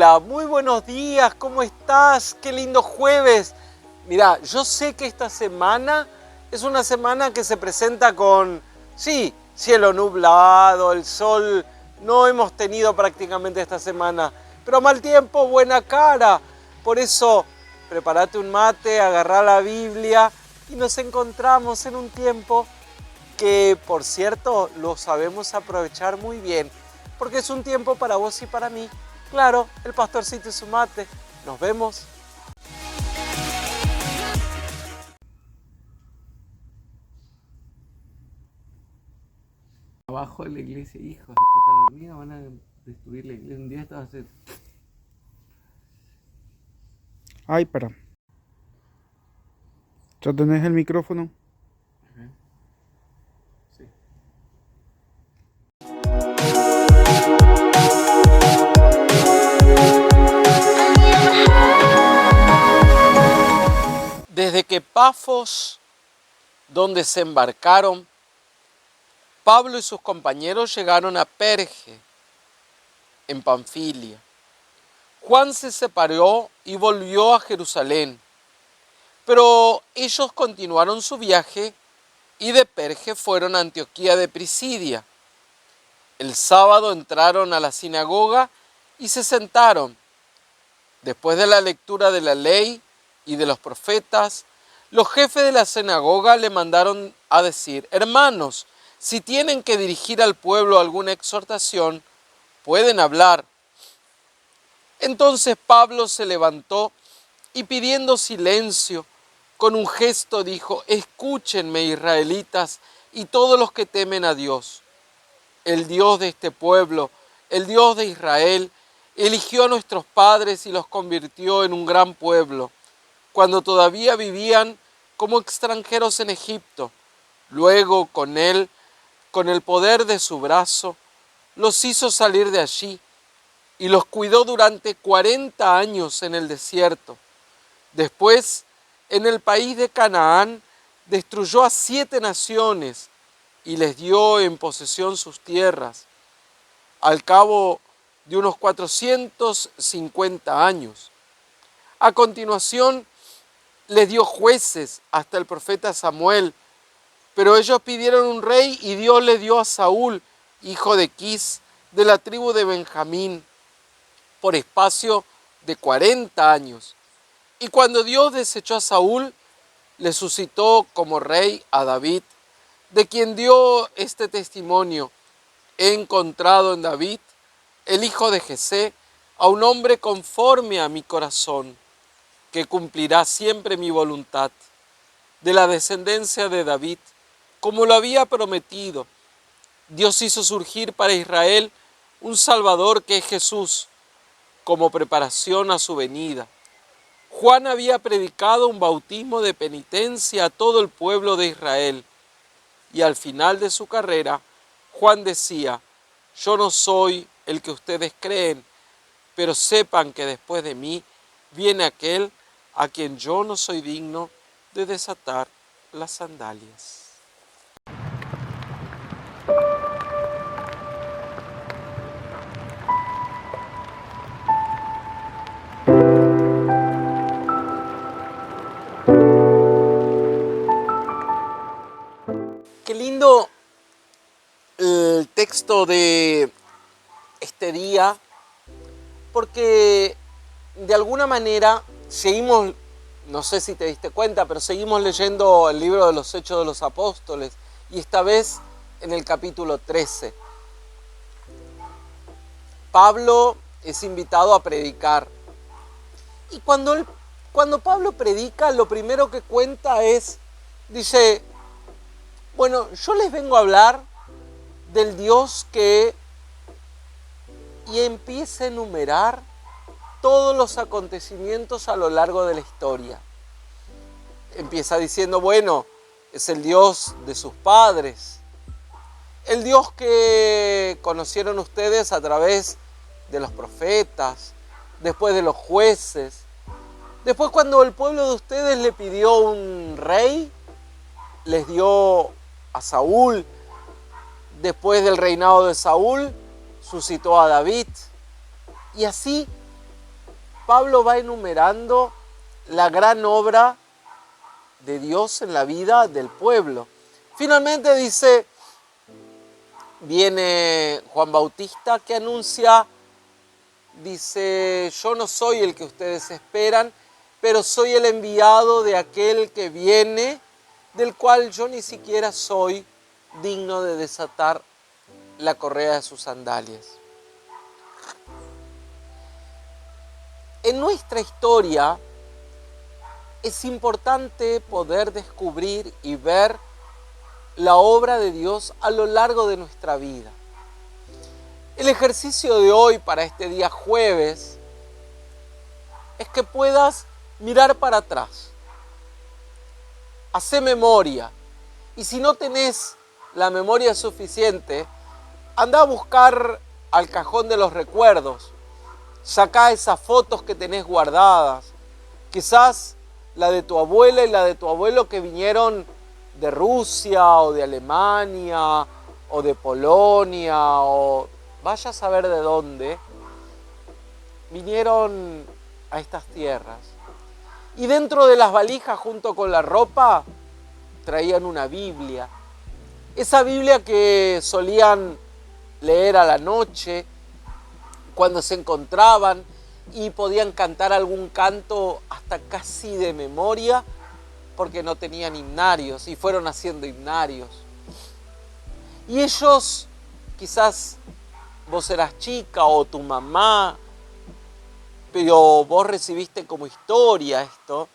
Hola, muy buenos días, ¿cómo estás? Qué lindo jueves. Mira, yo sé que esta semana es una semana que se presenta con, sí, cielo nublado, el sol no hemos tenido prácticamente esta semana, pero mal tiempo, buena cara. Por eso, prepárate un mate, agarrá la Biblia y nos encontramos en un tiempo que, por cierto, lo sabemos aprovechar muy bien, porque es un tiempo para vos y para mí. Claro, el pastorcito y su mate. Nos vemos. Abajo de la iglesia, hijos de puta, la hormiga van a destruir la iglesia. Un día esto va a ser. Ay, para. ¿Ya tenés el micrófono? Sí. Desde que Pafos, donde se embarcaron, Pablo y sus compañeros llegaron a Perge, en Panfilia. Juan se separó y volvió a Jerusalén, pero ellos continuaron su viaje y de Perge fueron a Antioquía de Pisidia. El sábado entraron a la sinagoga y se sentaron. Después de la lectura de la ley y de los profetas, los jefes de la sinagoga le mandaron a decir: hermanos, si tienen que dirigir al pueblo alguna exhortación, pueden hablar. Entonces Pablo se levantó y, pidiendo silencio, con un gesto dijo: escúchenme, israelitas, y todos los que temen a Dios. El Dios de este pueblo, el Dios de Israel, eligió a nuestros padres y los convirtió en un gran pueblo, cuando todavía vivían como extranjeros en Egipto. Luego, con él, con el poder de su brazo, los hizo salir de allí y los cuidó durante 40 años en el desierto. Después, en el país de Canaán, destruyó a 7 naciones y les dio en posesión sus tierras. Al cabo de unos 450 años. A continuación, les dio jueces hasta el profeta Samuel, pero ellos pidieron un rey y Dios le dio a Saúl, hijo de Quis, de la tribu de Benjamín, por espacio de 40 años. Y cuando Dios desechó a Saúl, le suscitó como rey a David, de quien dio este testimonio: he encontrado en David, el hijo de Jesé, a un hombre conforme a mi corazón, que cumplirá siempre mi voluntad. De la descendencia de David, como lo había prometido, Dios hizo surgir para Israel un Salvador, que es Jesús, como preparación a su venida. Juan había predicado un bautismo de penitencia a todo el pueblo de Israel, y al final de su carrera, Juan decía: yo no soy el que ustedes creen, pero sepan que después de mí viene aquel a quien yo no soy digno de desatar las sandalias. Qué lindo el texto de este día, porque de alguna manera seguimos, no sé si te diste cuenta, pero seguimos leyendo el libro de los Hechos de los Apóstoles, y esta vez en el capítulo 13. Pablo es invitado a predicar, y cuando Pablo predica, lo primero que cuenta dice: bueno, yo les vengo a hablar del Dios que... y empieza a enumerar todos los acontecimientos a lo largo de la historia. Empieza diciendo: bueno, es el Dios de sus padres, el Dios que conocieron ustedes a través de los profetas, después de los jueces. Después, cuando el pueblo de ustedes le pidió un rey, les dio a Saúl. Después del reinado de Saúl, suscitó a David. Y así Pablo va enumerando la gran obra de Dios en la vida del pueblo. Finalmente dice, viene Juan Bautista que anuncia, dice, yo no soy el que ustedes esperan, pero soy el enviado de aquel que viene, del cual yo ni siquiera soy digno de desatar la correa de sus sandalias. En nuestra historia es importante poder descubrir y ver la obra de Dios a lo largo de nuestra vida. El ejercicio de hoy para este día jueves es que puedas mirar para atrás, hacer memoria, y si no tenés la memoria suficiente, anda a buscar al cajón de los recuerdos, sacá esas fotos que tenés guardadas, quizás la de tu abuela y la de tu abuelo que vinieron de Rusia o de Alemania o de Polonia o vaya a saber de dónde, vinieron a estas tierras. Y dentro de las valijas junto con la ropa traían una Biblia. Esa Biblia que solían leer a la noche cuando se encontraban y podían cantar algún canto hasta casi de memoria porque no tenían himnarios y fueron haciendo himnarios. Y ellos, quizás vos eras chica o tu mamá, pero vos recibiste como historia esto,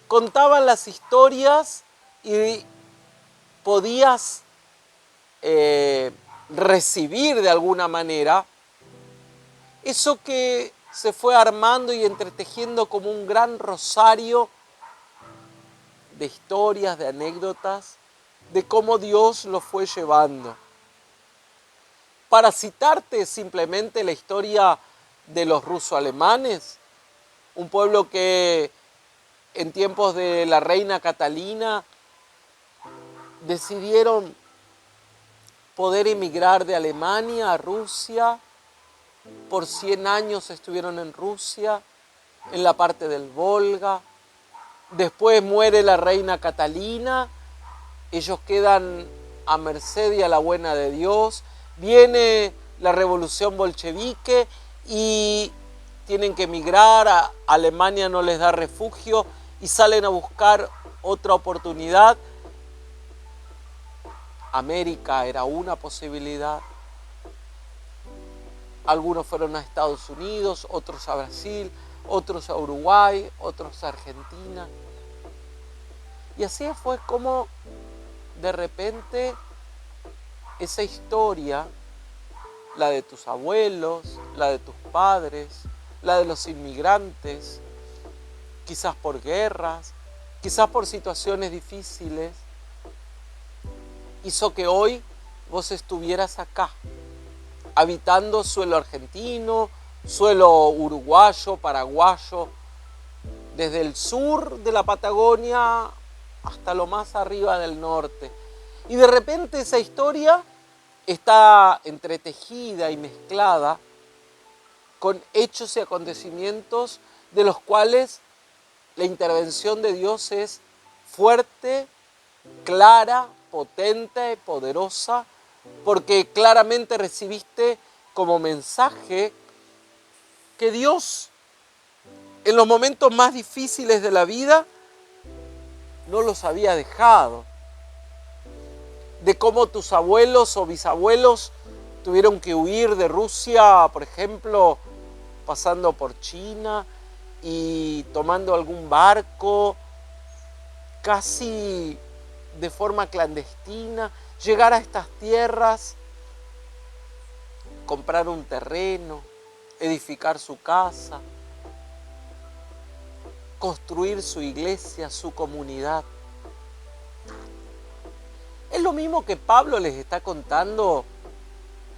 contaban las historias y podías recibir de alguna manera eso que se fue armando y entretejiendo como un gran rosario de historias, de anécdotas, de cómo Dios lo fue llevando. Para citarte simplemente la historia de los ruso-alemanes, un pueblo que en tiempos de la reina Catalina decidieron poder emigrar de Alemania a Rusia. Por 100 años estuvieron en Rusia, en la parte del Volga. Después muere la reina Catalina, ellos quedan a merced y a la buena de Dios. Viene la revolución bolchevique y tienen que emigrar, Alemania no les da refugio y salen a buscar otra oportunidad. América era una posibilidad. Algunos fueron a Estados Unidos, otros a Brasil, otros a Uruguay, otros a Argentina. Y así fue como de repente esa historia, la de tus abuelos, la de tus padres, la de los inmigrantes, quizás por guerras, quizás por situaciones difíciles, hizo que hoy vos estuvieras acá, habitando suelo argentino, suelo uruguayo, paraguayo, desde el sur de la Patagonia hasta lo más arriba del norte. Y de repente esa historia está entretejida y mezclada con hechos y acontecimientos de los cuales la intervención de Dios es fuerte, clara, potente, poderosa, porque claramente recibiste como mensaje que Dios en los momentos más difíciles de la vida no los había dejado. De cómo tus abuelos o bisabuelos tuvieron que huir de Rusia, por ejemplo, pasando por China y tomando algún barco, casi de forma clandestina, llegar a estas tierras, comprar un terreno, edificar su casa, construir su iglesia, su comunidad. Es lo mismo que Pablo les está contando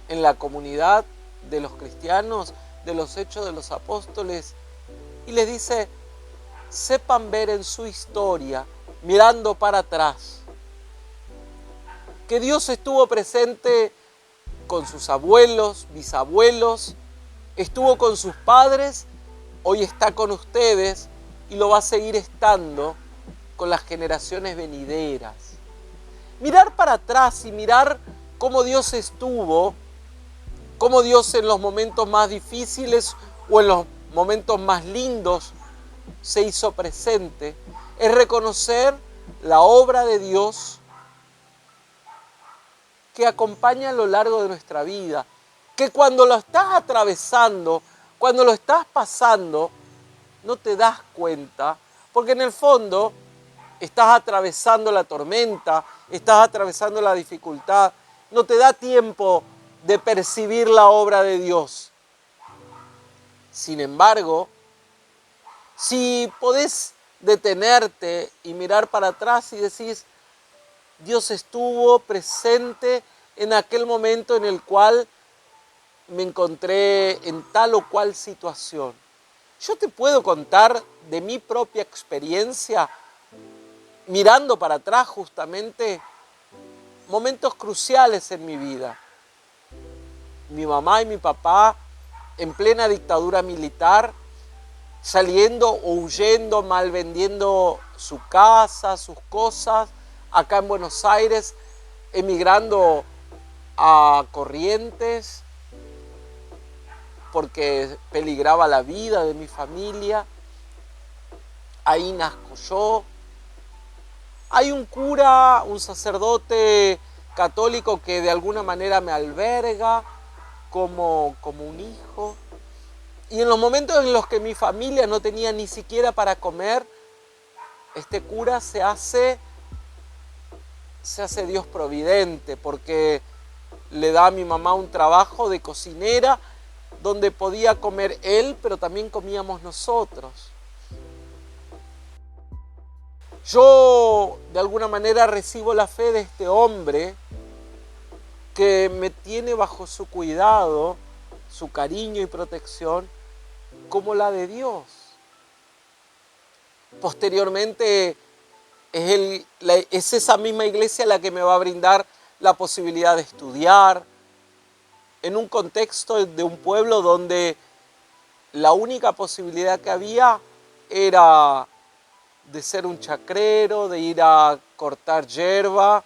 en la comunidad de los cristianos, de los Hechos de los Apóstoles, y les dice, sepan ver en su historia, mirando para atrás, que Dios estuvo presente con sus abuelos, bisabuelos, estuvo con sus padres hoy está con ustedes y lo va a seguir estando con las generaciones venideras. Mirar para atrás y mirar cómo Dios estuvo, cómo Dios en los momentos más difíciles o en los momentos más lindos se hizo presente, es reconocer la obra de Dios que acompaña a lo largo de nuestra vida, que cuando lo estás atravesando, cuando lo estás pasando, no te das cuenta, porque en el fondo estás atravesando la tormenta, estás atravesando la dificultad, no te da tiempo de percibir la obra de Dios. Sin embargo, si podés detenerte y mirar para atrás y decís, Dios estuvo presente en aquel momento en el cual me encontré en tal o cual situación. Yo te puedo contar de mi propia experiencia, mirando para atrás justamente, momentos cruciales en mi vida. Mi mamá y mi papá en plena dictadura militar, saliendo o huyendo, mal vendiendo su casa, sus cosas, acá en Buenos Aires, emigrando a Corrientes, porque peligraba la vida de mi familia. Ahí nazco yo. Hay un cura, un sacerdote católico que de alguna manera me alberga como un hijo. Y en los momentos en los que mi familia no tenía ni siquiera para comer, este cura se hace Dios providente, porque le da a mi mamá un trabajo de cocinera donde podía comer él, pero también comíamos nosotros. Yo de alguna manera recibo la fe de este hombre que me tiene bajo su cuidado, su cariño y protección, como la de Dios. Posteriormente es esa misma iglesia la que me va a brindar la posibilidad de estudiar en un contexto de un pueblo donde la única posibilidad que había era de ser un chacrero, de ir a cortar hierba,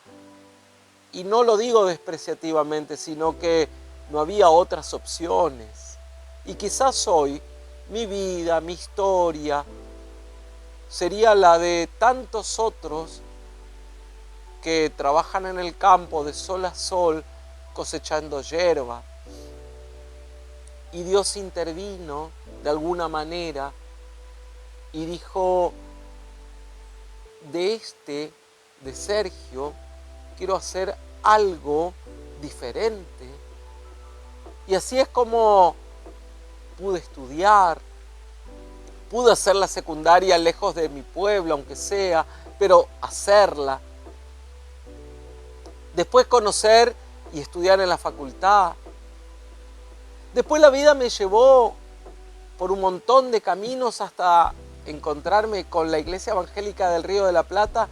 y no lo digo despreciativamente, sino que no había otras opciones. Y quizás hoy mi vida, mi historia, sería la de tantos otros que trabajan en el campo de sol a sol cosechando hierba. Y Dios intervino de alguna manera y dijo, de Sergio, quiero hacer algo diferente. Y así es como pude estudiar, pude hacer la secundaria lejos de mi pueblo, aunque sea, pero hacerla. Después conocer y estudiar en la facultad. Después la vida me llevó por un montón de caminos hasta encontrarme con la Iglesia Evangélica del Río de la Plata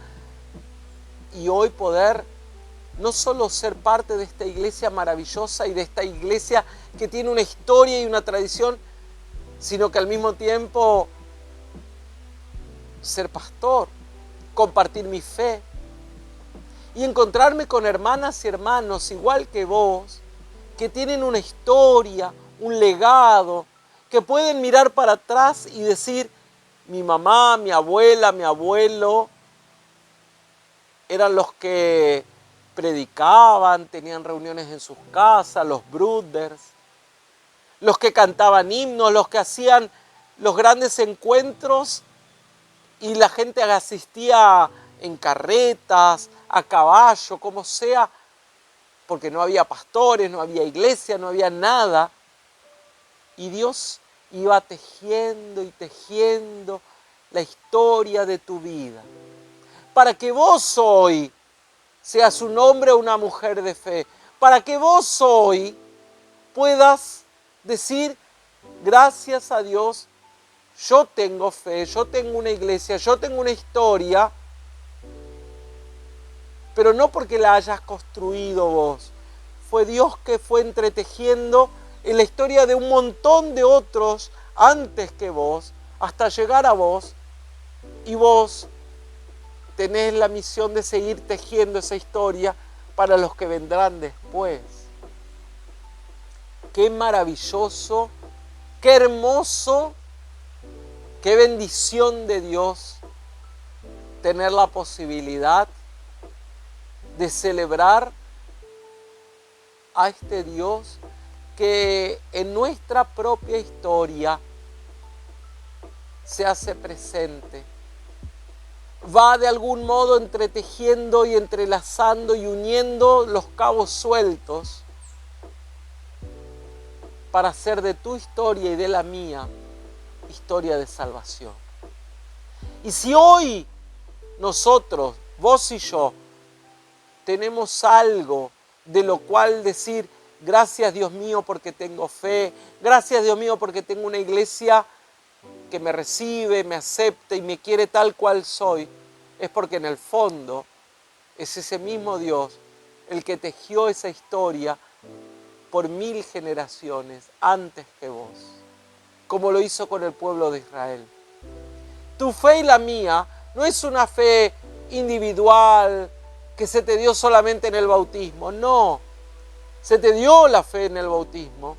y hoy poder no solo ser parte de esta iglesia maravillosa y de esta iglesia que tiene una historia y una tradición, sino que al mismo tiempo ser pastor, compartir mi fe y encontrarme con hermanas y hermanos igual que vos, que tienen una historia, un legado, que pueden mirar para atrás y decir, mi mamá, mi abuela, mi abuelo eran los que predicaban, tenían reuniones en sus casas, los brothers, los que cantaban himnos, los que hacían los grandes encuentros y la gente asistía en carretas, a caballo, como sea, porque no había pastores, no había iglesia, no había nada. Y Dios iba tejiendo y tejiendo la historia de tu vida, para que vos hoy seas un hombre o una mujer de fe, para que vos hoy puedas decir, gracias a Dios, yo tengo fe, yo tengo una iglesia, yo tengo una historia, pero no porque la hayas construido vos, fue Dios que fue entretejiendo en la historia de un montón de otros antes que vos, hasta llegar a vos, y vos tenés la misión de seguir tejiendo esa historia para los que vendrán después. Qué maravilloso, qué hermoso, qué bendición de Dios tener la posibilidad de celebrar a este Dios que en nuestra propia historia se hace presente. Va de algún modo entretejiendo y entrelazando y uniendo los cabos sueltos para hacer de tu historia y de la mía historia de salvación. Y si hoy nosotros, vos y yo, tenemos algo de lo cual decir, gracias Dios mío porque tengo fe, gracias Dios mío porque tengo una iglesia que me recibe, me acepta y me quiere tal cual soy, es porque en el fondo es ese mismo Dios el que tejió esa historia por 1000 generaciones antes que vos, como lo hizo con el pueblo de Israel. Tu fe y la mía no es una fe individual que se te dio solamente en el bautismo, no. Se te dio la fe en el bautismo,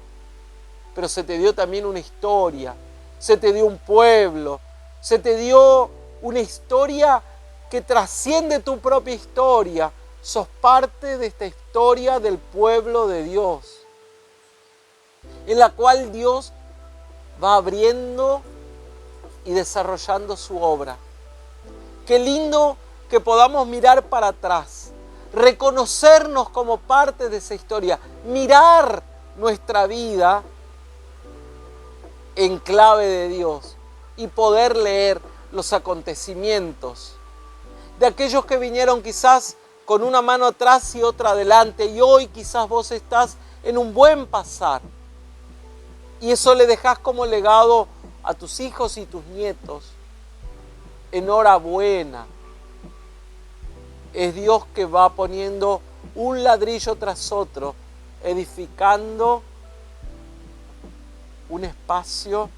pero se te dio también una historia, se te dio un pueblo, se te dio una historia que trasciende tu propia historia. Sos parte de esta historia del pueblo de Dios, en la cual Dios va abriendo y desarrollando su obra. Qué lindo que podamos mirar para atrás, reconocernos como parte de esa historia, mirar nuestra vida en clave de Dios y poder leer los acontecimientos de aquellos que vinieron quizás con una mano atrás y otra adelante, y hoy quizás vos estás en un buen pasar y eso le dejás como legado a tus hijos y tus nietos. Enhorabuena. Es Dios que va poniendo un ladrillo tras otro, edificando un espacio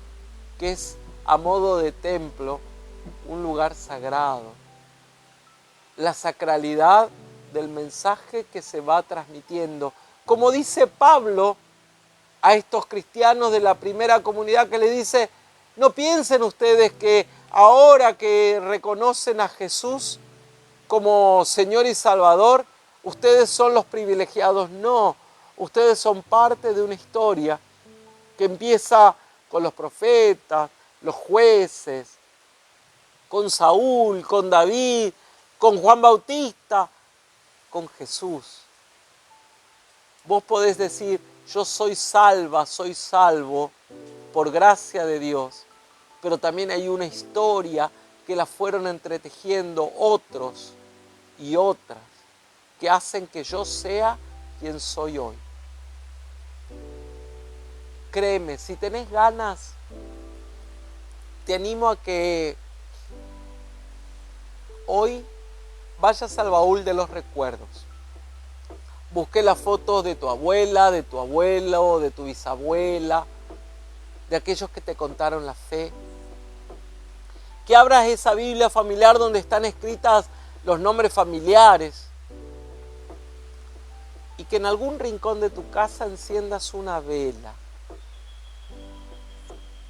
que es a modo de templo, un lugar sagrado. La sacralidad del mensaje que se va transmitiendo. Como dice Pablo a estos cristianos de la primera comunidad, que le dice, no piensen ustedes que ahora que reconocen a Jesús como Señor y Salvador, ustedes son los privilegiados. No, ustedes son parte de una historia que empieza con los profetas, los jueces, con Saúl, con David, con Juan Bautista, con Jesús. Vos podés decir, yo soy salva, soy salvo por gracia de Dios, pero también hay una historia que la fueron entretejiendo otros y otras que hacen que yo sea quien soy hoy. Créeme, si tenés ganas, te animo a que hoy vayas al baúl de los recuerdos. Busque las fotos de tu abuela, de tu abuelo, de tu bisabuela, de aquellos que te contaron la fe. Que abras esa Biblia familiar donde están escritas los nombres familiares. Y que en algún rincón de tu casa enciendas una vela.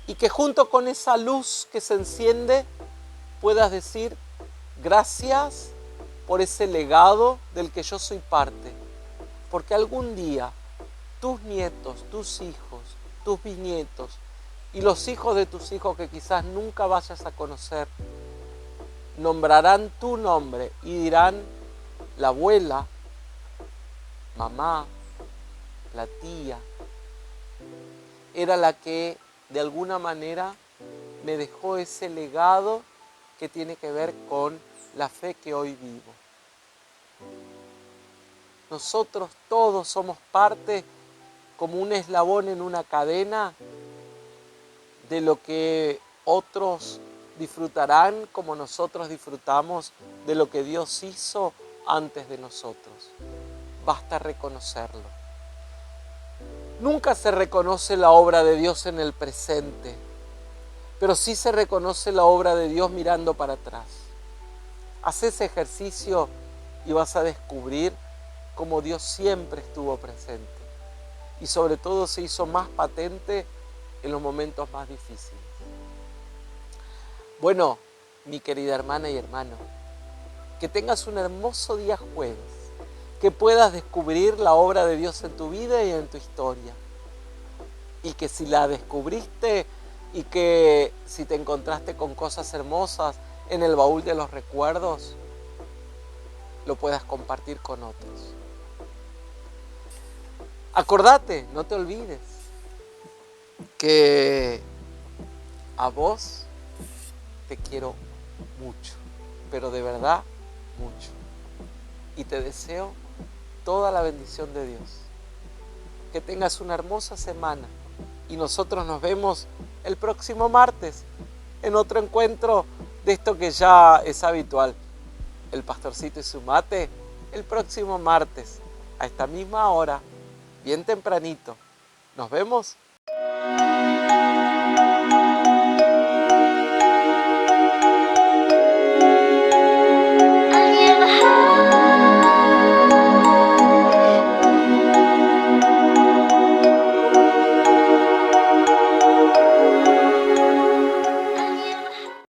Y que junto con esa luz que se enciende puedas decir, gracias por ese legado del que yo soy parte. Porque algún día tus nietos, tus hijos, tus bisnietos y los hijos de tus hijos que quizás nunca vayas a conocer, nombrarán tu nombre y dirán, la abuela, mamá, la tía, era la que de alguna manera me dejó ese legado que tiene que ver con la fe que hoy vivo. Nosotros todos somos parte, como un eslabón en una cadena, de lo que otros disfrutarán como nosotros disfrutamos de lo que Dios hizo antes de nosotros. Basta reconocerlo. Nunca se reconoce la obra de Dios en el presente. pero sí se reconoce la obra de Dios mirando para atrás. Haz ese ejercicio y vas a descubrir cómo Dios siempre estuvo presente y sobre todo se hizo más patente en los momentos más difíciles. Bueno, mi querida hermana y hermano, que tengas un hermoso día jueves, que puedas descubrir la obra de Dios en tu vida y en tu historia. Y que si la descubriste y que si te encontraste con cosas hermosas en el baúl de los recuerdos, lo puedas compartir con otros. Acordate, no te olvides, que a vos te quiero mucho, pero de verdad mucho. Y te deseo toda la bendición de Dios. Que tengas una hermosa semana y nosotros nos vemos el próximo martes en otro encuentro de esto que ya es habitual. El pastorcito y su mate el próximo martes a esta misma hora, bien tempranito. ¿Nos vemos?